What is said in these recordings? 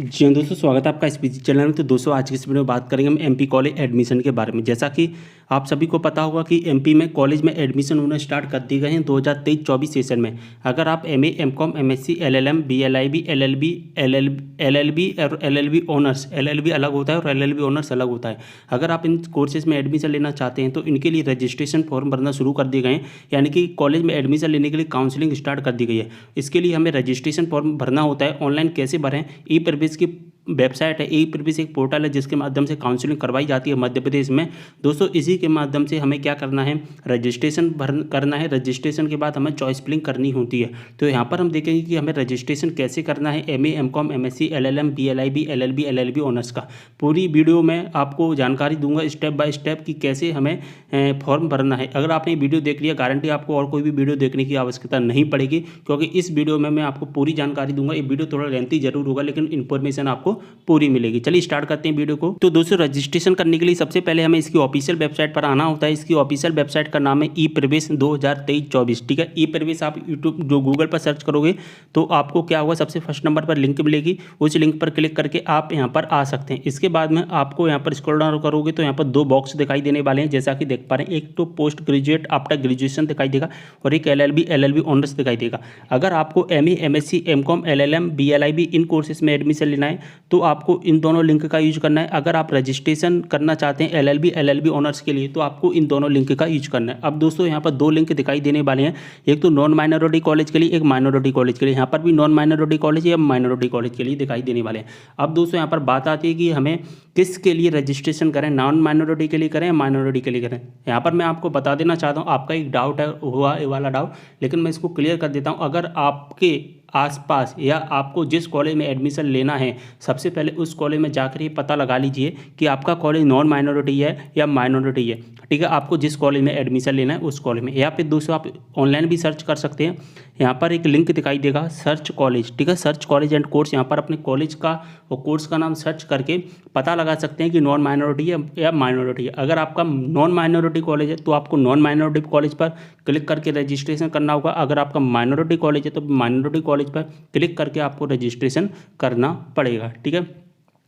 जी हाँ दोस्तों, स्वागत है आपका इस पीजी चैनल में। तो दोस्तों आज की इस वीडियो में बात करेंगे हम एमपी कॉलेज एडमिशन के बारे में। जैसा कि आप सभी को पता होगा कि एमपी में कॉलेज में एडमिशन होना स्टार्ट कर दिए गए हैं 2023-24 सेशन में। अगर आप MA, MCom, MSc, LLM, BLib, LLB, LLB और एलएलबी ऑनर्स, एलएलबी अलग होता है और एलएलबी ऑनर्स अलग होता है। अगर आप इन कोर्सेज में एडमिशन लेना चाहते हैं तो इनके लिए रजिस्ट्रेशन फॉर्म भरना शुरू कर दिए गए हैं, यानी कि कॉलेज में एडमिशन लेने के लिए काउंसलिंग स्टार्ट कर दी गई है। इसके लिए हमें रजिस्ट्रेशन फॉर्म भरना होता है। ऑनलाइन कैसे भरें? ई प्रवेश की वेबसाइट है। ई प्रवेश एक पोर्टल है जिसके माध्यम से काउंसलिंग करवाई जाती है मध्य प्रदेश में। दोस्तों इसी के माध्यम से हमें क्या करना है, रजिस्ट्रेशन करना है। रजिस्ट्रेशन के बाद हमें चॉइस फिलिंग करनी होती है। तो यहाँ पर हम देखेंगे कि हमें रजिस्ट्रेशन कैसे करना है MA, MCom, MSc, LLM, BLib, LLB, LLB honours का। पूरी वीडियो में आपको जानकारी दूंगा स्टेप बाय स्टेप कि कैसे हमें फॉर्म भरना है। अगर आपने वीडियो देख लिया, गारंटी आपको और कोई भी वीडियो देखने की आवश्यकता नहीं पड़ेगी, क्योंकि इस वीडियो में मैं आपको पूरी जानकारी दूंगा। ये वीडियो थोड़ा लेंथी जरूर होगा लेकिन इन्फॉर्मेशन आपको पूरी मिलेगी। चलिए स्टार्ट करते हैं वीडियो को। तो दोस्तों रजिस्ट्रेशन करने के लिए सबसे पहले हमें इसकी ऑफिशियल वेबसाइट पर आना होता है। इसकी ऑफिशियल वेबसाइट का नाम है ई प्रवेश 2023-24। ठीक है, ई प्रवेश आप यूट्यूब जो गूगल पर सर्च करोगे तो आपको क्या होगा, सबसे फर्स्ट नंबर पर लिंक मिलेगी। उस लिंक पर क्लिक करके आप यहाँ पर आ सकते हैं। इसके बाद में आपको यहाँ पर स्क्रॉल डाउन करोगे तो यहाँ पर दो बॉक्स दिखाई देने वाले हैं, जैसा कि देख पा रहे हैं। एक तो पोस्ट ग्रेजुएट आफ्टर ग्रेजुएशन दिखाई देगा और एक एलएलबी ऑनर्स दिखाई देगा। अगर आपको एमए, एमएससी, एमकॉम, एलएलएम, बीएलआईबी इन कोर्सेज में एडमिशन लेना है तो आपको इन दोनों लिंक का यूज करना है। अगर आप रजिस्ट्रेशन करना चाहते हैं एलएलबी ऑनर्स के लिए तो आपको इन दोनों लिंक का यूज करना है। अब दोस्तों यहाँ पर दो लिंक दिखाई देने वाले हैं, एक तो नॉन माइनॉरिटी कॉलेज के लिए, एक माइनॉरिटी कॉलेज के लिए। यहाँ पर भी नॉन माइनॉरिटी कॉलेज या माइनॉरिटी कॉलेज के लिए दिखाई देने वाले हैं। अब दोस्तों यहाँ पर बात आती है कि हमें किसके लिए रजिस्ट्रेशन करें, नॉन माइनॉरिटी के लिए करें या माइनॉरिटी के लिए करें। यहाँ पर मैं आपको बता देना चाहता हूँ, आपका एक डाउट है हुआ ये वाला डाउट, लेकिन मैं इसको क्लियर कर देता हूँ। अगर आपके आसपास या आपको जिस कॉलेज में एडमिशन लेना है, सबसे पहले उस कॉलेज में जाकर ये पता लगा लीजिए कि आपका कॉलेज नॉन माइनॉरिटी है या माइनॉरिटी है। ठीक है, आपको जिस कॉलेज में एडमिशन लेना है उस कॉलेज में। या फिर दोस्तों आप ऑनलाइन भी सर्च कर सकते हैं। यहाँ पर एक लिंक दिखाई देगा सर्च कॉलेज। ठीक है, सर्च कॉलेज एंड कोर्स। यहाँ पर अपने कॉलेज का और कोर्स का नाम सर्च करके पता लगा सकते हैं कि नॉन माइनॉरिटी है या माइनॉरिटी है। अगर आपका नॉन माइनॉरिटी कॉलेज है तो आपको नॉन माइनॉरिटी कॉलेज पर क्लिक करके रजिस्ट्रेशन करना होगा। अगर आपका माइनॉरिटी कॉलेज है तो माइनॉरिटी कॉलेज पर क्लिक करके आपको रजिस्ट्रेशन करना पड़ेगा। ठीक है,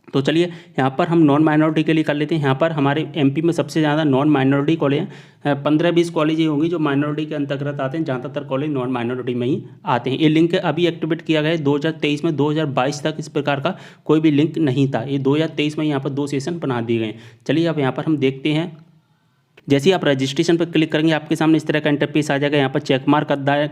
तो चलिए यहाँ पर हम नॉन माइनॉरिटी के लिए कर लेते हैं। यहाँ पर हमारे एमपी में सबसे ज़्यादा नॉन माइनॉरिटी कॉलेज हैं, 15-20 कॉलेज ही होंगी जो माइनॉरिटी के अंतर्गत आते हैं। ज़्यादातर कॉलेज नॉन माइनॉरिटी में ही आते हैं। ये लिंक अभी एक्टिवेट किया गया है 2023 में। 2022 तक इस प्रकार का कोई भी लिंक नहीं था। ये 2023 में यहाँ पर 2 सेशन बना दिए गए हैं। चलिए अब यहाँ पर हम देखते हैं। जैसे ही आप रजिस्ट्रेशन पर क्लिक करेंगे आपके सामने इस तरह का इंटरफेस आ जाएगा। यहाँ पर चेक मार्क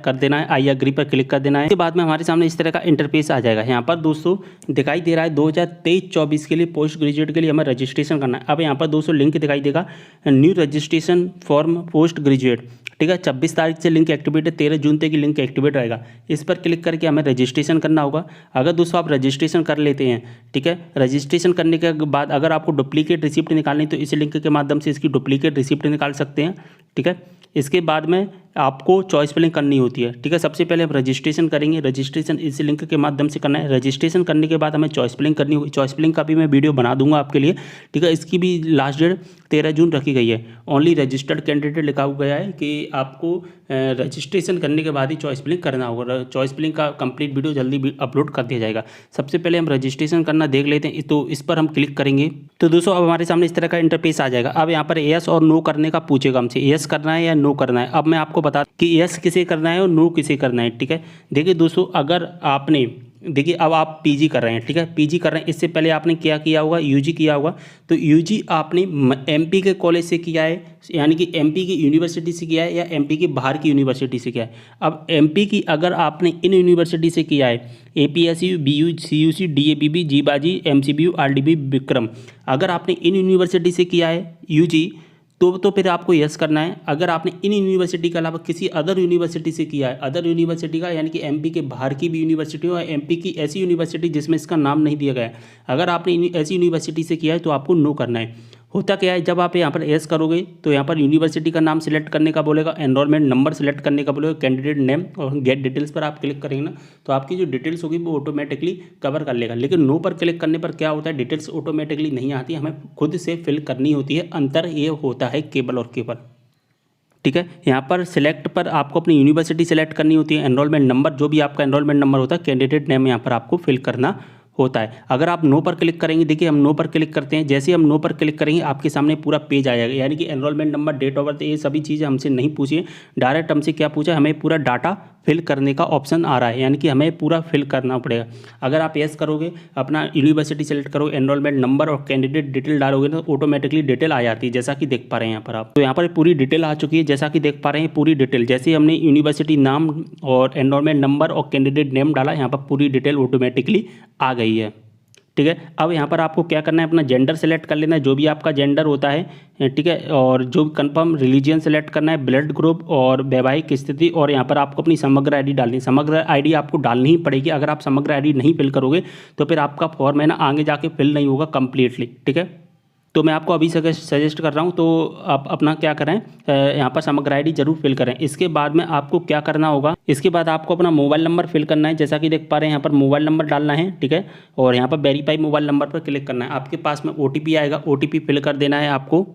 कर देना है, आई एग्री पर क्लिक कर देना है। इसके बाद में हमारे सामने इस तरह का इंटरफेस आ जाएगा। यहाँ पर दोस्तों दिखाई दे रहा है 2023-24 के लिए पोस्ट ग्रेजुएट के लिए हमें रजिस्ट्रेशन करना है। अब यहाँ पर दोस्तों लिंक दिखाई देगा new registration form post graduate. ठीक है, 26 तारीख से लिंक एक्टिवेट है, 13 जून तक की लिंक एक्टिवेट रहेगा। इस पर क्लिक करके हमें रजिस्ट्रेशन करना होगा। अगर दोस्तों आप रजिस्ट्रेशन कर लेते हैं, ठीक है, रजिस्ट्रेशन करने के बाद अगर आपको डुप्लीकेट रिसिप्ट निकालनी तो इस लिंक के माध्यम से इसकी डुप्लीकेट रिसिप्ट निकाल सकते हैं। ठीक है, इसके बाद में आपको चॉइस फिलिंग करनी होती है। ठीक है, सबसे पहले हम रजिस्ट्रेशन करेंगे। रजिस्ट्रेशन इस लिंक के माध्यम से करना है। रजिस्ट्रेशन करने के बाद हमें चॉइस फिलिंग करनी होगी। चॉइस फिलिंग का भी मैं वीडियो बना दूंगा आपके लिए। ठीक है, इसकी भी लास्ट डेट 13 जून रखी गई है। ओनली रजिस्टर्ड कैंडिडेट लिखा गया है कि आपको रजिस्ट्रेशन करने के बाद ही चॉइस फिलिंग करना होगा। चॉइस फिलिंग का कंप्लीट वीडियो जल्दी अपलोड कर दिया जाएगा। सबसे पहले हम रजिस्ट्रेशन करना देख लेते हैं, तो इस पर हम क्लिक करेंगे। तो दोस्तों अब हमारे सामने इस तरह का इंटरफेस आ जाएगा। अब यहाँ पर येस और नो करने का पूछेगा हमसे, येस करना है या नो करना है। अब मैं आपको बता कि येस किसे करना है और नो किसे करना है। ठीक है, देखिए दोस्तों, अगर आपने देखिए अब आप पीजी कर रहे हैं, ठीक है, पीजी कर रहे हैं, इससे पहले आपने क्या किया होगा, यूजी किया होगा। तो यूजी आपने एमपी के कॉलेज से किया है, यानी कि एमपी की यूनिवर्सिटी से किया है या एमपी के बाहर की यूनिवर्सिटी से किया है। अब एमपी की अगर आपने इन यूनिवर्सिटी से किया है, एपीएसयू, बीयू, सीयूसी, डीएपीबी, जीबाजी, एमसीबीयू, आरडीबी, विक्रम, अगर आपने इन यूनिवर्सिटी से किया है यूजी तो फिर आपको यस करना है। अगर आपने इन यूनिवर्सिटी के अलावा किसी अदर यूनिवर्सिटी से किया है, अदर यूनिवर्सिटी का यानी कि एमपी के बाहर की भी यूनिवर्सिटी हो, एमपी की ऐसी यूनिवर्सिटी जिसमें इसका नाम नहीं दिया गया है, अगर आपने ऐसी यूनिवर्सिटी से किया है तो आपको नो करना है। होता क्या है, जब आप यहाँ पर एस करोगे तो यहाँ पर यूनिवर्सिटी का नाम सिलेक्ट करने का बोलेगा, एनरोलमेंट नंबर सेलेक्ट करने का बोलेगा, कैंडिडेट नेम और गेट डिटेल्स पर आप क्लिक करेंगे ना तो आपकी जो डिटेल्स होगी वो ऑटोमेटिकली कवर कर लेगा। लेकिन नो पर क्लिक करने पर क्या होता है, डिटेल्स ऑटोमेटिकली नहीं आती, हमें खुद से फिल करनी होती है। अंतर ये होता है केवल और केवल। ठीक है, यहाँ पर सिलेक्ट पर आपको अपनी यूनिवर्सिटी सेलेक्ट करनी होती है, एनरोलमेंट नंबर जो भी आपका एनरोलमेंट नंबर होता है, कैंडिडेट नेम यहाँ पर आपको फिल करना होता है। अगर आप नो पर क्लिक करेंगे, देखिए हम नो पर क्लिक करते हैं, जैसे हम नो पर क्लिक करेंगे आपके सामने पूरा पेज आ जाएगा, यानी कि enrolment number, date of birth, ये सभी चीज़ें हमसे नहीं पूछी है, डायरेक्ट हमसे क्या पूछा, हमें पूरा डाटा फिल करने का ऑप्शन आ रहा है, यानी कि हमें पूरा फिल करना पड़ेगा। अगर आप यस करोगे, अपना यूनिवर्सिटी सेलेक्ट करोगे, एनरोलमेंट नंबर और कैंडिडेट डिटेल डालोगे तो ऑटोमेटिकली डिटेल आ जाती है, जैसा कि देख पा रहे हैं यहाँ पर आप। तो यहाँ पर पूरी डिटेल आ चुकी है, जैसा कि देख पा रहे हैं पूरी डिटेल, जैसे हमने यूनिवर्सिटी नाम और एनरोलमेंट नंबर और कैंडिडेट नेम डाला, यहाँ पर पूरी डिटेल ऑटोमेटिकली आ गई है। ठीक है, अब यहाँ पर आपको क्या करना है, अपना जेंडर सेलेक्ट कर लेना है, जो भी आपका जेंडर होता है, ठीक है, और जो कंफर्म रिलीजियन सेलेक्ट करना है, ब्लड ग्रुप और वैवाहिक स्थिति, और यहाँ पर आपको अपनी समग्र आईडी डालनी है। समग्र आईडी आपको डालनी ही पड़ेगी, अगर आप समग्र आईडी नहीं फिल करोगे तो फिर आपका फॉर्म है ना आगे जाके फिल नहीं होगा कम्प्लीटली। ठीक है, तो मैं आपको अभी सजेस्ट कर रहा हूँ, तो आप अपना क्या करें, यहाँ पर समग्र आईडी जरूर फिल करें। इसके बाद में आपको क्या करना होगा, इसके बाद आपको अपना मोबाइल नंबर फिल करना है, जैसा कि देख पा रहे हैं यहाँ पर मोबाइल नंबर डालना है। ठीक है, और यहाँ पर वेरीफाई मोबाइल नंबर पर क्लिक करना है, आपके पास में OTP आएगा, OTP फिल कर देना है आपको।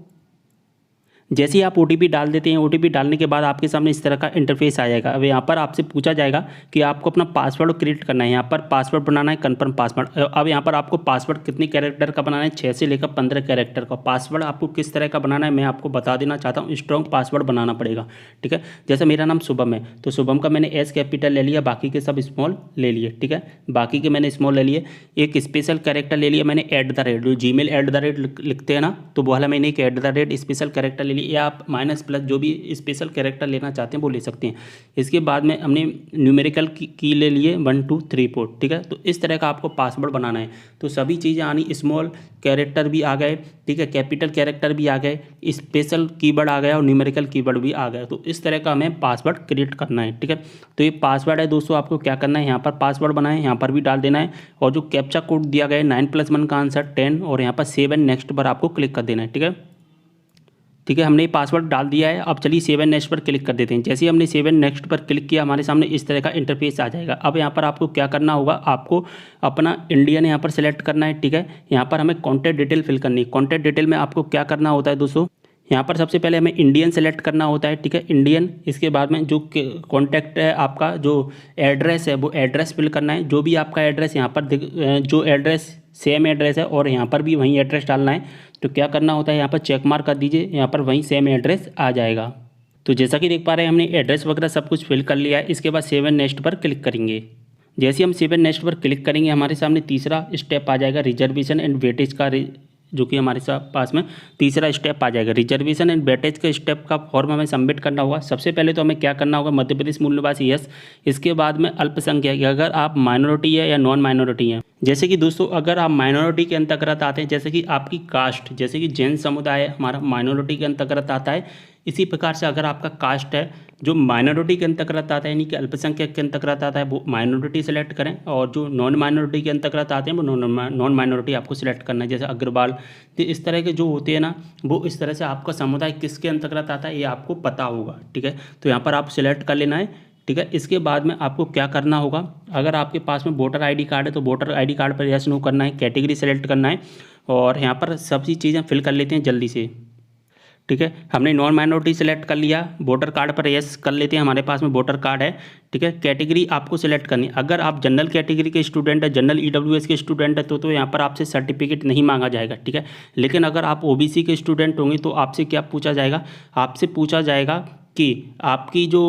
जैसे ही आप OTP डाल देते हैं, OTP डालने के बाद आपके सामने इस तरह का इंटरफेस आ जाएगा। अब यहाँ पर आपसे पूछा जाएगा कि आपको अपना पासवर्ड क्रिएट करना है, यहाँ पर पासवर्ड बनाना है, कन्फर्म पासवर्ड। अब यहाँ पर आपको पासवर्ड कितने कैरेक्टर का बनाना है, 6 से लेकर 15 कैरेक्टर का पासवर्ड आपको किस तरह का बनाना है मैं आपको बता देना चाहता हूँ। स्ट्रॉन्ग पासवर्ड बनाना पड़ेगा। ठीक है, जैसे मेरा नाम शुभम है तो शुभम का मैंने S कैपिटल ले लिया, बाकी के सब स्मॉल ले लिए। ठीक है, बाकी के मैंने स्मॉल ले लिए। एक स्पेशल कैरेक्टर ले लिया मैंने @ जो Gmail @ लिखते हैं ना, तो वो वाला मैंने एक @ स्पेशल कैरेक्टर ले लिया, या आप माइनस प्लस जो भी स्पेशल कैरेक्टर लेना चाहते हैं वो ले सकते हैं। इसके बाद में हमने न्यूमेरिकल की ले लिए 1 2 3 4। ठीक है, तो इस तरह का आपको पासवर्ड बनाना है। तो सभी चीज़ें आनी, स्मॉल कैरेक्टर भी आ गए, ठीक है, कैपिटल कैरेक्टर भी आ गए, स्पेशल कीवर्ड आ गया और न्यूमेरिकल कीवर्ड भी आ गया। तो इस तरह का हमें पासवर्ड क्रिएट करना है। ठीक है, तो ये पासवर्ड है दोस्तों, आपको क्या करना है, यहाँ पर पासवर्ड बनाए, यहाँ पर भी डाल देना है, और जो कैप्चा कोड दिया गया है 9+1 का आंसर 10, और यहाँ पर सेव एंड नेक्स्ट पर आपको क्लिक कर देना है। ठीक है, हमने ये पासवर्ड डाल दिया है। अब चलिए सेव एंड नेक्स्ट पर क्लिक कर देते हैं। जैसे ही हमने सेव एंड नेक्स्ट पर क्लिक किया, हमारे सामने इस तरह का इंटरफेस आ जाएगा। अब यहाँ पर आपको क्या करना होगा, आपको अपना इंडियन यहाँ पर सेलेक्ट करना है। ठीक है, यहाँ पर हमें कॉन्टैक्ट डिटेल फिल करनी है। कॉन्टैक्ट डिटेल में आपको क्या करना होता है दोस्तों, यहाँ पर सबसे पहले हमें इंडियन सेलेक्ट करना होता है। ठीक है, इंडियन। इसके बाद में जो कॉन्टैक्ट है आपका, जो एड्रेस है वो एड्रेस फिल करना है। जो भी आपका एड्रेस यहाँ पर जो एड्रेस सेम एड्रेस है और यहाँ पर भी वही एड्रेस डालना है। तो क्या करना होता है, यहाँ पर चेक मार्क कर दीजिए, यहाँ पर वही सेम एड्रेस आ जाएगा। तो जैसा कि देख पा रहे हैं हमने एड्रेस वगैरह सब कुछ फिल कर लिया है। इसके बाद सेव एंड नेक्स्ट पर क्लिक करेंगे। जैसे हम सेव एंड नेक्स्ट पर क्लिक करेंगे, हमारे सामने तीसरा स्टेप आ जाएगा, रिजर्वेशन एंड वेटेज का, जो कि हमारे पास में तीसरा स्टेप आ जाएगा। रिजर्वेशन एंड वेटेज के स्टेप का फॉर्म हमें सबमिट करना होगा। सबसे पहले तो हमें क्या करना होगा, मध्य प्रदेश मूल निवासी यस। इसके बाद में अल्पसंख्यक, अगर आप माइनॉरिटी है या नॉन माइनॉरिटी हैं। जैसे कि दोस्तों अगर आप माइनॉरिटी के अंतर्गत आते हैं, जैसे कि आपकी कास्ट, जैसे कि जैन समुदाय हमारा माइनॉरिटी के अंतर्गत आता है, इसी प्रकार से अगर आपका कास्ट है जो माइनॉरिटी के अंतर्गत आता है, यानी कि अल्पसंख्यक के अंतर्गत आता है, वो माइनॉरिटी सेलेक्ट करें, और जो नॉन माइनॉरिटी के अंतर्गत आते हैं वो नॉन माइनॉरिटी आपको सिलेक्ट करना है, जैसे अग्रवाल। तो इस तरह के जो होते हैं ना, वो इस तरह से आपका समुदाय किसके अंतर्गत आता है ये आपको पता होगा। ठीक है, तो यहाँ पर आप सिलेक्ट कर लेना है। ठीक है, इसके बाद में आपको क्या करना होगा, अगर आपके पास में वोटर ID कार्ड है तो वोटर ID कार्ड पर यस नो करना है, कैटेगरी सेलेक्ट करना है, और यहाँ पर सभी चीज़ें फिल कर लेते हैं जल्दी से। ठीक है, हमने नॉन माइनॉरिटी सेलेक्ट कर लिया, वोटर कार्ड पर यस कर लेते हैं, हमारे पास में वोटर कार्ड है। ठीक है, कैटेगरी आपको सिलेक्ट करनी है। अगर आप जनरल कैटेगरी के स्टूडेंट है, जनरल EWS के स्टूडेंट है, तो यहाँ पर आपसे सर्टिफिकेट नहीं मांगा जाएगा। ठीक है, लेकिन अगर आप OBC के स्टूडेंट होंगे तो आपसे क्या पूछा जाएगा, आपसे पूछा जाएगा कि आपकी जो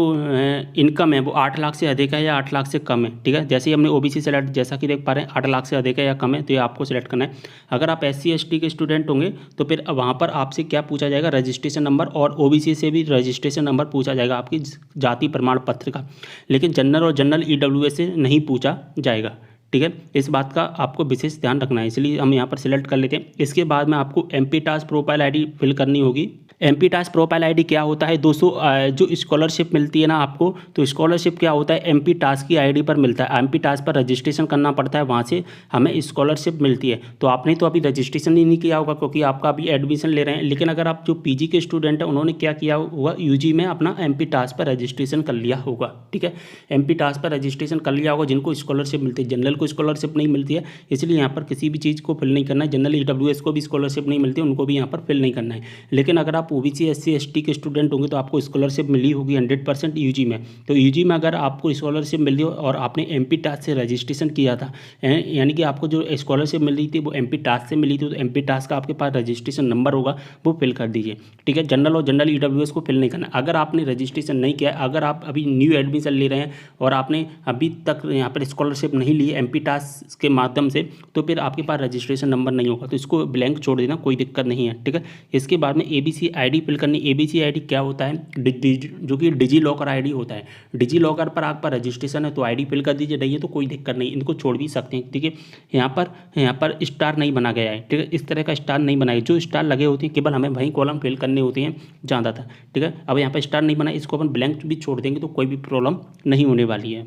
इनकम है वो 8 लाख से अधिक है या 8 लाख से कम है। ठीक है, जैसे ही हमने OBC सेलेक्ट, जैसा कि देख पा रहे हैं 8 लाख से अधिक है या कम है, तो ये आपको सेलेक्ट करना है। अगर आप SC ST के स्टूडेंट होंगे तो फिर वहाँ पर आपसे क्या पूछा जाएगा, रजिस्ट्रेशन नंबर, और OBC से भी रजिस्ट्रेशन नंबर पूछा जाएगा, आपकी जाति प्रमाण पत्र का। लेकिन जनरल और जनरल EWS से नहीं पूछा जाएगा। ठीक है, इस बात का आपको विशेष ध्यान रखना है, इसलिए हम यहाँ पर सिलेक्ट कर लेते हैं। इसके बाद में आपको MP task profile ID fill करनी होगी। MP टास्क प्रोफाइल ID क्या होता है दोस्तों, जो स्कॉलरशिप मिलती है ना आपको, तो स्कॉलरशिप क्या होता है, MP टास्क की ID पर मिलता है। MP टास्क पर रजिस्ट्रेशन करना पड़ता है, वहाँ से हमें स्कॉलरशिप मिलती है। तो आपने तो अभी रजिस्ट्रेशन ही नहीं किया होगा क्योंकि आपका अभी एडमिशन ले रहे हैं, लेकिन अगर आप जो PG के स्टूडेंट हैं उन्होंने क्या किया होगा, UG में अपना MP टास्क पर रजिस्ट्रेशन कर लिया होगा। ठीक है, MP टास्क पर रजिस्ट्रेशन कर लिया होगा जिनको स्कॉलरशिप मिलती है। जनरल को स्कॉलरशिप नहीं मिलती है, इसलिए यहाँ पर किसी भी चीज़ को फिल नहीं करना है। जनरल EWS को भी स्कॉलरशिप नहीं मिलती है, उनको भी यहाँ पर फिल नहीं करना है। लेकिन अगर आप आप ओबीसी SC ST के स्टूडेंट होंगे तो आपको स्कॉलरशिप मिली होगी 100% यूजी में। तो यूजी में अगर आपको स्कॉलरशिप मिल रही हो और आपने MP टास्क से रजिस्ट्रेशन किया था, यानी कि आपको जो स्कॉलरशिप मिल रही थी वो MP टास्क से मिली थी, तो MP टास्क का आपके पास रजिस्ट्रेशन नंबर होगा, वो फिल कर दीजिए। ठीक है, जनरल और जनरल EWS को फिल नहीं करना। अगर आपने रजिस्ट्रेशन नहीं किया, अगर आप अभी न्यू एडमिशन ले रहे हैं और आपने अभी तक यहाँ पर स्कॉलरशिप नहीं ली MP टास्क के माध्यम से, तो फिर आपके पास रजिस्ट्रेशन नंबर नहीं होगा, तो इसको ब्लैंक छोड़ देना, कोई दिक्कत नहीं है। ठीक है, इसके बाद में ABC ID फिल करनी। ABC ID क्या होता है, जो कि डिजी लॉकर ID होता है। डिजी लॉकर पर आपका रजिस्ट्रेशन है तो ID फिल कर दीजिए, नहीं है तो कोई दिक्कत नहीं, इनको छोड़ भी सकते हैं। ठीक है, यहाँ पर स्टार नहीं बना गया है। ठीक है, इस तरह का स्टार नहीं बनाया, जो स्टार लगे होते हैं केवल हमें वही कॉलम फिल करने होते हैं ज़्यादा था। ठीक है, अब यहाँ पर स्टार नहीं बना, इसको अपन ब्लैंक भी छोड़ देंगे तो कोई भी प्रॉब्लम नहीं होने वाली है।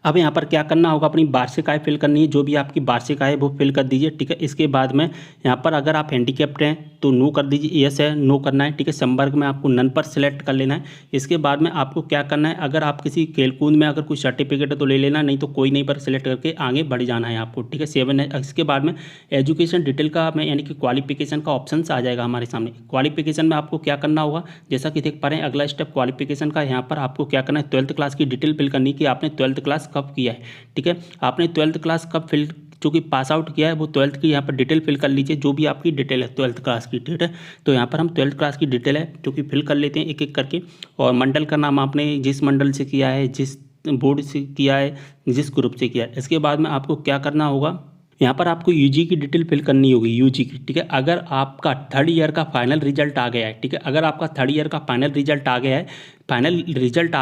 अब यहाँ पर क्या करना होगा, अपनी वार्षिक आय फिल करनी है, जो भी आपकी वार्षिक आय है वो फिल कर दीजिए। ठीक है, इसके बाद में यहाँ पर अगर आप हैंडीकैप्ड हैं तो नो कर दीजिए, यस है नो करना है। ठीक है, संपर्क में आपको नन पर सिलेक्ट कर लेना है। इसके बाद में आपको क्या करना है, अगर आप किसी खेलकूद में अगर कोई सर्टिफिकेट है तो ले लेना, नहीं तो कोई नहीं पर सिलेक्ट करके आगे बढ़ जाना है आपको। ठीक है, 7 है। इसके बाद में एजुकेशन डिटेल का में यानी कि क्वालिफिकेशन का ऑप्शन आ जाएगा हमारे सामने। क्वालिफिकेशन में आपको क्या करना होगा, जैसा कि देख पा रहे हैं अगला स्टेप क्वालिफिकेशन का। यहाँ पर आपको क्या करना है, 12th क्लास की डिटेल फिल करनी कि आपने 12th क्लास कब किया है। ठीक है, आपने 12th क्लास कब फिल जो कि पास आउट किया है वो 12th की यहाँ पर डिटेल फिल कर लीजिए, जो भी आपकी डिटेल है 12th क्लास की। ठीक है, तो यहाँ पर हम 12th क्लास की डिटेल है जो कि फिल कर लेते हैं एक एक करके। और मंडल का नाम आपने जिस मंडल से किया है, जिस बोर्ड से किया है, जिस ग्रुप से किया है। इसके बाद में आपको क्या करना होगा, यहाँ पर आपको यूजी की डिटेल फिल करनी होगी, यूजी की। ठीक है, अगर आपका 3rd ईयर का फाइनल रिजल्ट आ गया है, ठीक है, अगर आपका 3rd ईयर का फाइनल रिजल्ट आ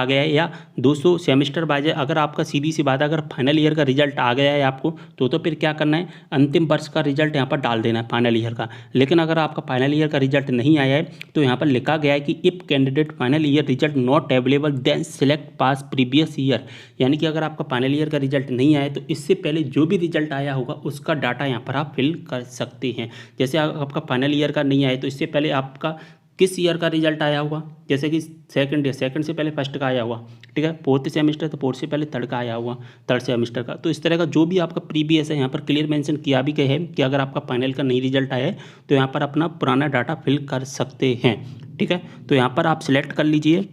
गया है, या 200 सेमेस्टर बाय, अगर आपका सीधी सी बात है अगर फाइनल ईयर का रिजल्ट आ गया है आपको तो फिर क्या करना है, अंतिम वर्ष का रिजल्ट यहाँ पर डाल देना है फाइनल ईयर का। लेकिन अगर आपका फाइनल ईयर का रिजल्ट नहीं आया है तो यहाँ पर लिखा गया है कि if candidate final year result not available then select pass previous year, यानी कि अगर आपका फाइनल ईयर का रिजल्ट नहीं आया तो इससे पहले जो भी रिजल्ट आया होगा उसका डाटा यहाँ पर आप फिल कर सकते हैं। जैसे आपका फाइनल ईयर का नहीं आया तो इससे पहले आपका किस ईयर का रिजल्ट आया हुआ, जैसे कि सेकंड ईयर, सेकंड से पहले फर्स्ट का आया हुआ। ठीक है, 4th सेमेस्टर तो 4th से पहले 3rd का आया हुआ, 3rd सेमेस्टर का। तो इस तरह का जो भी आपका प्रीवियस है यहाँ पर क्लियर मेंशन किया भी गया है कि अगर आपका फाइनल का नहीं रिजल्ट आया है तो यहाँ पर अपना पुराना डाटा फिल कर सकते हैं। ठीक है, तो यहाँ पर आप सिलेक्ट कर लीजिए।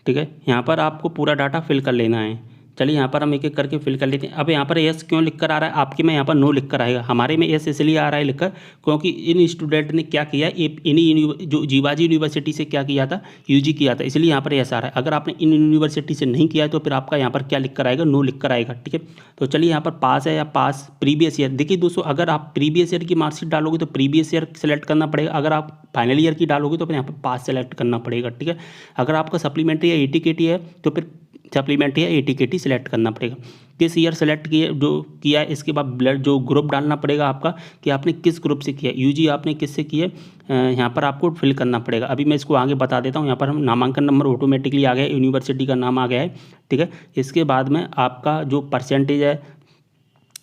ठीक है, यहाँ पर आपको पूरा डाटा फिल कर लेना है। चलिए यहाँ पर हम एक एक करके फिल कर लेते हैं। अब यहाँ पर यस क्यों लिख कर आ रहा है, आपके में यहाँ पर नो लिख कर आएगा, हमारे में यस इसलिए आ रहा है लिखकर क्योंकि इन स्टूडेंट ने क्या किया, इन्हीं जो जीवाजी यूनिवर्सिटी से क्या किया था, यूजी किया था, इसलिए यहाँ पर यस आ रहा है। अगर आपने इन यूनिवर्सिटी से नहीं किया है तो फिर आपका यहाँ पर क्या लिख कर आएगा, नो लिख कर आएगा। ठीक है, तो चलिए यहाँ पर पास है या पास प्रीवियस ईयर। देखिए दोस्तों, अगर आप प्रीवियस ईयर की मार्कशीट डालोगे तो प्रीवियस ईयर सेलेक्ट करना पड़ेगा, अगर आप फाइनल ईयर की डालोगे तो फिर यहाँ पर पास सेलेक्ट करना पड़ेगा। ठीक है, अगर आपका सप्लीमेंट्री या ATKT है तो फिर सप्लीमेंट्री या ATKT सिलेक्ट करना पड़ेगा। किस ईयर सेलेक्ट किए जो किया है, इसके बाद ब्लड जो ग्रुप डालना पड़ेगा आपका कि आपने किस ग्रुप से किया, यूजी आपने किससे किए, यहाँ पर आपको फिल करना पड़ेगा। अभी मैं इसको आगे बता देता हूँ। यहाँ पर हम नामांकन नंबर ऑटोमेटिकली आ गया है, यूनिवर्सिटी का नाम आ गया है। ठीक है, इसके बाद में आपका जो परसेंटेज है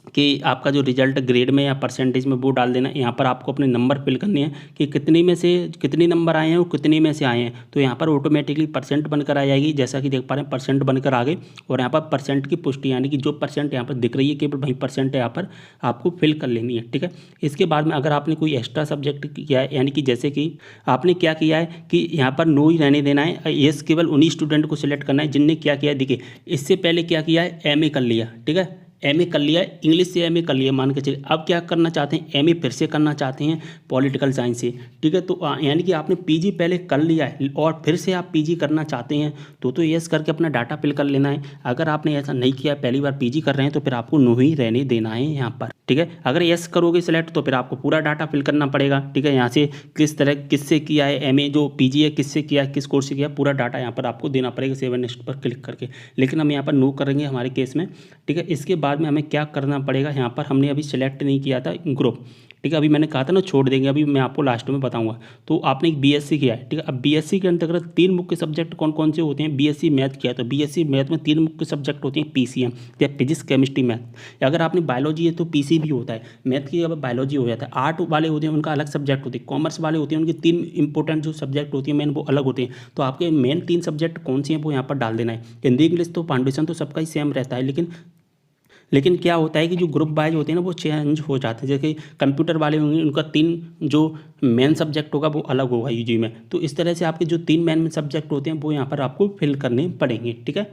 कि आपका जो रिजल्ट ग्रेड में या परसेंटेज में वो डाल देना। यहाँ पर आपको अपने नंबर फिल करने हैं कि कितने में से कितने नंबर आए हैं और कितने में से आए हैं, तो यहाँ पर ऑटोमेटिकली परसेंट बनकर आ जाएगी, जैसा कि देख पा रहे हैं परसेंट बनकर आ गए। और यहाँ पर परसेंट की पुष्टि यानी कि जो परसेंट यहाँ पर दिख रही है केवल वही परसेंट है यहाँ पर आपको फिल कर लेनी है। ठीक है, इसके बाद में अगर आपने कोई एक्स्ट्रा सब्जेक्ट किया है, यानी कि जैसे कि आपने क्या किया है कि यहाँ पर नो ही रहने देना है, यस केवल उन्हीं स्टूडेंट को सिलेक्ट करना है जिनने क्या किया है। देखिए इससे पहले क्या किया है, MA कर लिया। ठीक है, MA कर लिया, इंग्लिश से MA कर लिया मान के चलिए। अब क्या करना चाहते हैं, MA फिर से करना चाहते हैं पॉलिटिकल साइंस से। ठीक है, तो यानी कि आपने PG पहले कर लिया है और फिर से आप PG करना चाहते हैं तो यस करके अपना डाटा फिल कर लेना है। अगर आपने ऐसा नहीं किया, पहली बार PG कर रहे हैं तो फिर आपको नो ही रहने देना है यहाँ पर। ठीक है, अगर यस करोगे सिलेक्ट तो फिर आपको पूरा डाटा फिल करना पड़ेगा। ठीक है, यहाँ से किस तरह किससे किया है, MA जो PG है किससे किया है, किस कोर्स से किया, पूरा डाटा यहाँ पर आपको देना पड़ेगा 7 नेक्स्ट पर क्लिक करके। लेकिन हम यहाँ पर नो करेंगे हमारे केस में। ठीक है, इसके बाद में हमें क्या करना पड़ेगा, यहाँ पर हमने अभी सेलेक्ट नहीं किया था ग्रुप। ठीक है, अभी मैंने कहा था ना छोड़ देंगे, अभी मैं आपको लास्ट में बताऊंगा। तो आपने एक BSc किया है। ठीक है, अब BSc के अंतर्गत 3 मुख्य सब्जेक्ट कौन कौन से होते हैं, BSc मैथ किया है तो BSc मैथ में 3 मुख्य सब्जेक्ट होते हैं, PCM या फिजिक्स केमिस्ट्री मैथ। अगर आपने बायोलॉजी है तो PC भी होता है, मैथ की अब बायोलॉजी हो जाता है। आर्ट वाले होते हैं उनका अलग सब्जेक्ट होते हैं, कॉमर्स वाले होते हैं उनके 3 इंपॉर्टेंट जो सब्जेक्ट होती है मेन वो अलग होते हैं। तो आपके मेन 3 सब्जेक्ट कौन से हैं वो यहाँ पर डाल देना है। हिंदी इंग्लिश तो फाउंडेशन तो सबका ही सेम रहता है, लेकिन लेकिन क्या होता है कि जो ग्रुप वाइज होते हैं ना वो चेंज हो जाते हैं। जैसे कंप्यूटर वाले होंगे उनका 3 जो मेन सब्जेक्ट होगा वो अलग होगा यूजी में। तो इस तरह से आपके जो 3 मेन सब्जेक्ट होते हैं वो यहाँ पर आपको फिल करने पड़ेंगे, ठीक है।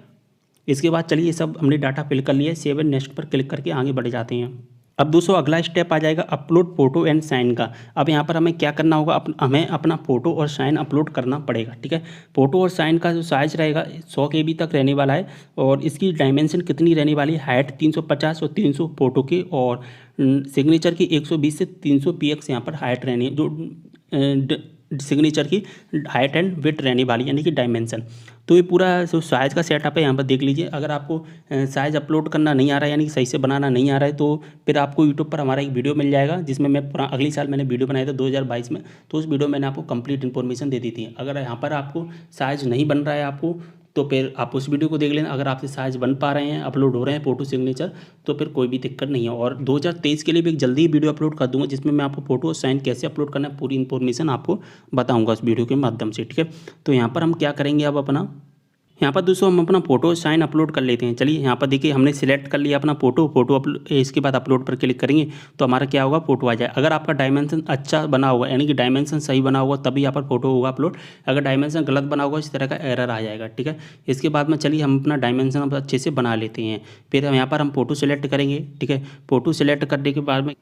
इसके बाद चलिए ये सब हमने डाटा फिल कर लिया है, सेव एंड नेक्स्ट पर क्लिक करके आगे बढ़ जाते हैं। अब दोस्तों अगला स्टेप आ जाएगा अपलोड फोटो एंड साइन का। अब यहाँ पर हमें क्या करना होगा, हमें अपना फ़ोटो और साइन अपलोड करना पड़ेगा, ठीक है। फ़ोटो और साइन का जो साइज़ रहेगा 100 KB तक रहने वाला है और इसकी डायमेंशन कितनी रहने वाली है, हाइट 350 और 300 फ़ोटो की और सिग्नेचर की 120 से 300 px यहाँ पर हाइट रहनी है, जो सिग्नेचर की हाइट एंड विड्थ रहने वाली यानी कि डायमेंशन। तो ये पूरा जो साइज़ का सेटअप है यहाँ पर देख लीजिए। अगर आपको साइज़ अपलोड करना नहीं आ रहा है यानी कि सही से बनाना नहीं आ रहा है तो फिर आपको यूट्यूब पर हमारा एक वीडियो मिल जाएगा जिसमें मैं अगले साल मैंने वीडियो बनाया था 2022 में। तो उस वीडियो में मैंने आपको कंप्लीट इन्फॉर्मेशन दे दी थी। अगर यहाँ पर आपको साइज़ नहीं बन रहा है आपको तो फिर आप उस वीडियो को देख लेना। अगर आपसे साइज़ बन पा रहे हैं, अपलोड हो रहे हैं फ़ोटो सिग्नेचर, तो फिर कोई भी दिक्कत नहीं है। और 2023 के लिए भी एक जल्दी वीडियो अपलोड कर दूंगा जिसमें मैं आपको फ़ोटो और साइन कैसे अपलोड करना है पूरी इन्फॉर्मेशन आपको बताऊंगा उस वीडियो के माध्यम से, ठीक है। तो यहाँ पर हम क्या करेंगे, अब अपना यहाँ पर दोस्तों हम अपना फ़ोटो साइन अपलोड कर लेते हैं। चलिए यहाँ पर देखिए हमने सिलेक्ट कर लिया अपना फ़ोटो इसके बाद अपलोड पर क्लिक करेंगे तो हमारा क्या होगा, फ़ोटो आ जाए। अगर आपका डायमेंशन अच्छा बना होगा यानी कि डायमेंशन सही बना होगा तभी यहाँ पर फ़ोटो होगा अपलोड। अगर डायमेंशन गलत बना होगा इस तरह का एरर आ जाएगा, ठीक है। इसके बाद में चलिए हम अपना डायमेंशन अच्छे से बना लेते हैं। फिर यहाँ पर हम फ़ोटो सेलेक्ट करेंगे, ठीक है। फ़ोटो सेलेक्ट करने के बाद में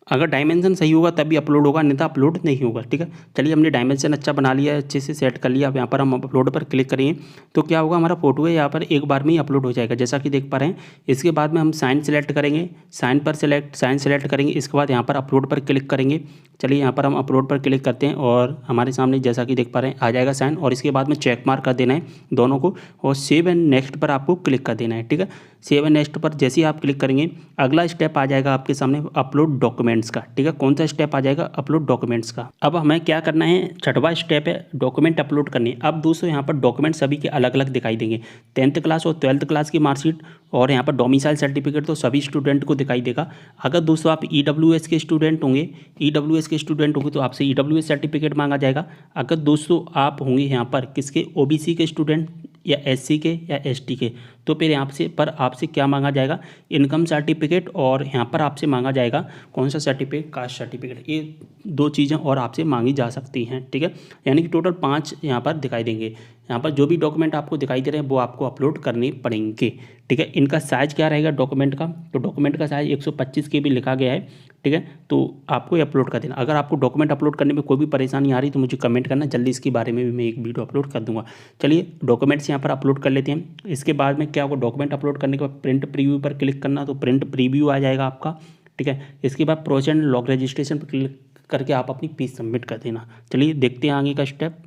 अगर डायमेंशन सही होगा तभी अपलोड होगा, नहीं तो अपलोड नहीं होगा, ठीक है। चलिए हमने डायमेंशन अच्छा बना लिया है, अच्छे से सेट कर लिया। अब यहाँ पर हम अपलोड पर क्लिक करेंगे तो क्या होगा, हमारा फोटो है यहाँ पर एक बार में ही अपलोड हो जाएगा जैसा कि देख पा रहे हैं। इसके बाद में हम साइन सेलेक्ट करेंगे, साइन सेलेक्ट करेंगे। इसके बाद यहाँ पर अपलोड पर क्लिक करेंगे। चलिए यहाँ पर हम अपलोड पर क्लिक करते हैं और हमारे सामने जैसा कि देख पा रहे हैं आ जाएगा साइन। और इसके बाद में चेक मार्क कर देना है दोनों को और सेव एंड नेक्स्ट पर आपको क्लिक कर देना है, ठीक है। सेव एंड नेक्स्ट पर जैसे ही आप क्लिक करेंगे अगला स्टेप आ जाएगा आपके सामने अपलोड डॉक्यूमेंट्स का, ठीक है। कौन सा स्टेप आ जाएगा, अपलोड डॉक्यूमेंट्स का। अब हमें क्या करना है, 6वां स्टेप है डॉक्यूमेंट अपलोड करनी। अब दोस्तों यहाँ पर डॉक्यूमेंट सभी के अलग अलग दिखाई देंगे। 10th क्लास और 12th क्लास की मार्कशीट और यहाँ पर डोमिसाइल सर्टिफिकेट तो सभी स्टूडेंट को दिखाई देगा। अगर दोस्तों आप EWS के स्टूडेंट होंगे तो आपसे EWS सर्टिफिकेट मांगा जाएगा। अगर दोस्तों आप होंगे यहाँ पर किसके, OBC के स्टूडेंट या SC के या ST के, तो फिर यहाँ से पर आपसे क्या मांगा जाएगा, इनकम सर्टिफिकेट और यहाँ पर आपसे मांगा जाएगा कौन सा सर्टिफिकेट, कास्ट सर्टिफिकेट। ये 2 चीज़ें और आपसे मांगी जा सकती हैं, ठीक है। यानी कि टोटल 5 यहाँ पर दिखाई देंगे। यहाँ पर जो भी डॉक्यूमेंट आपको दिखाई दे रहे हैं वो आपको अपलोड करने पड़ेंगे, ठीक है। इनका साइज़ क्या रहेगा डॉक्यूमेंट का, तो डॉक्यूमेंट का साइज़ 125 KB लिखा गया है, ठीक है। तो आपको ये अपलोड कर देना। अगर आपको डॉक्यूमेंट अपलोड करने में कोई भी परेशानी आ रही तो मुझे कमेंट करना, जल्दी इसके बारे में भी मैं एक वीडियो अपलोड कर दूंगा। चलिए डॉक्यूमेंट्स यहाँ पर अपलोड कर लेते हैं। इसके बाद में क्या होगा, डॉक्यूमेंट अपलोड करने के बाद प्रिंट प्रीव्यू पर क्लिक करना, तो प्रिंट प्रीव्यू आ जाएगा आपका, ठीक है। इसके बाद प्रोसेस एंड लॉग रजिस्ट्रेशन पर क्लिक करके आप अपनी फीस सबमिट कर देना। चलिए देखते हैं आगे का स्टेप।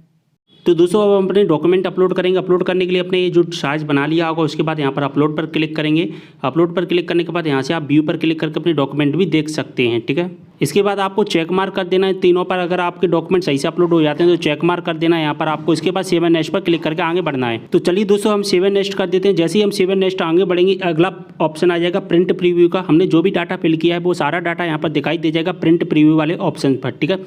तो दोस्तों अब हम अपने डॉक्यूमेंट अपलोड करेंगे। अपलोड करने के लिए अपने जो साइज़ बना लिया होगा उसके बाद यहाँ पर अपलोड पर क्लिक करेंगे। अपलोड पर क्लिक करने के बाद यहाँ से आप व्यू पर क्लिक करके अपने डॉक्यूमेंट भी देख सकते हैं, ठीक है। इसके बाद आपको चेक मार्क कर देना है तीनों पर। अगर आपके डॉक्यूमेंट सही से अपलोड हो जाते हैं तो चेक मार्क कर देना है यहाँ पर आपको। इसके बाद सेव एंड नेक्स्ट पर क्लिक करके आगे बढ़ना है। तो चलिए दोस्तों हम सेव एंड नेक्स्ट कर देते हैं। जैसे ही हम सेव एंड नेक्स्ट आगे बढ़ेंगे अगला ऑप्शन आ जाएगा प्रिंट प्रीव्यू का। हमने जो भी डाटा फिल किया है वो सारा डाटा यहाँ पर दिखाई दे जाएगा प्रिंट प्रीव्यू वाले ऑप्शन पर, ठीक है।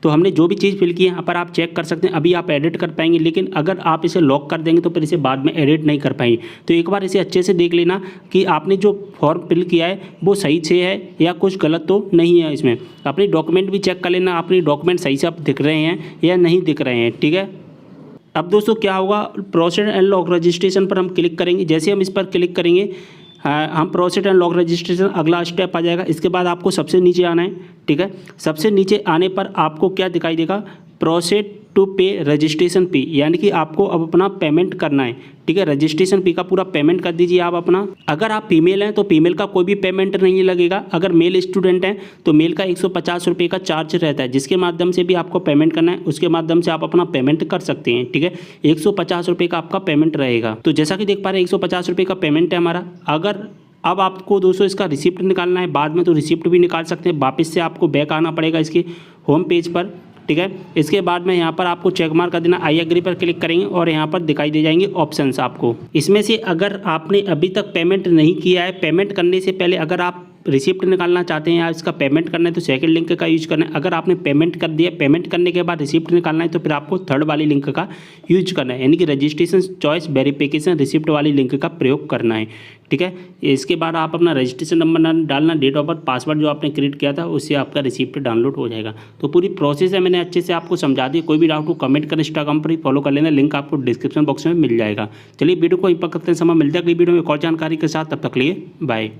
तो हमने जो भी चीज़ फिल की है यहाँ पर आप चेक कर सकते हैं। अभी आप एडिट कर पाएंगे, लेकिन अगर आप इसे लॉक कर देंगे तो फिर इसे बाद में एडिट नहीं कर पाएंगे। तो एक बार इसे अच्छे से देख लेना कि आपने जो फॉर्म फिल किया है वो सही से है या कुछ गलत तो नहीं है। इसमें अपनी डॉक्यूमेंट भी चेक कर लेना, अपनी डॉक्यूमेंट सही से आप दिख रहे हैं या नहीं दिख रहे हैं, ठीक है। अब दोस्तों क्या होगा, प्रोसेस एंड लॉग रजिस्ट्रेशन पर हम क्लिक करेंगे। जैसे हम इस पर क्लिक करेंगे हम प्रोसेस एंड लॉग रजिस्ट्रेशन अगला स्टेप आ जाएगा। इसके बाद आपको सबसे नीचे आना है, ठीक है। सबसे नीचे आने पर आपको क्या दिखाई देगा, प्रोसेस टू पे रजिस्ट्रेशन फी, यानी कि आपको अब अपना पेमेंट करना है, ठीक है। रजिस्ट्रेशन फी का पूरा पेमेंट कर दीजिए आप अपना। अगर आप फीमेल हैं तो फीमेल का कोई भी पेमेंट नहीं लगेगा। अगर मेल स्टूडेंट हैं तो मेल का 150 रुपये का चार्ज रहता है, जिसके माध्यम से भी आपको पेमेंट करना है उसके माध्यम से आप अपना पेमेंट कर सकते हैं, ठीक है। 150 रुपये का आपका पेमेंट रहेगा। तो जैसा कि देख पा रहे हैं 150 रुपये का पेमेंट है हमारा। अगर अब आपको दोस्तों इसका रिसिप्ट निकालना है बाद में तो रिसिप्ट भी निकाल सकते हैं। वापस से आपको बैक आना पड़ेगा इसके होम पेज पर, ठीक है। इसके बाद में यहाँ पर आपको चेक मार्क कर देना, आई एग्री पर क्लिक करेंगे और यहाँ पर दिखाई दे जाएंगे ऑप्शंस आपको। इसमें से अगर आपने अभी तक पेमेंट नहीं किया है, पेमेंट करने से पहले अगर आप रिसिप्ट निकालना चाहते हैं या इसका पेमेंट करना है तो सेकंड लिंक का यूज करना है। अगर आपने पेमेंट कर दिया, पेमेंट करने के बाद रिसिप्ट निकालना है तो फिर आपको थर्ड वाली लिंक का यूज करना है, यानी कि रजिस्ट्रेशन चॉइस वेरिफिकेशन रिसिप्ट वाली लिंक का प्रयोग करना है। ठीक है, इसके बाद आप अपना रजिस्ट्रेशन नंबर डालना, डेट ऑफ बर्थ, पासवर्ड जो आपने क्रिएट किया था, उससे आपका रिसिप्ट डाउनलोड हो जाएगा। तो पूरी प्रोसेस है, मैंने अच्छे से आपको समझा दी। कोई भी डाउट हो कमेंट कर, इंस्टाग्राम पर ही फॉलो कर लेना, लिंक आपको डिस्क्रिप्शन बॉक्स में मिल जाएगा। चलिए वीडियो को यहीं पर करते हैं, समय मिलता है अगली वीडियो में एक और जानकारी के साथ। तब तक लिए बाय।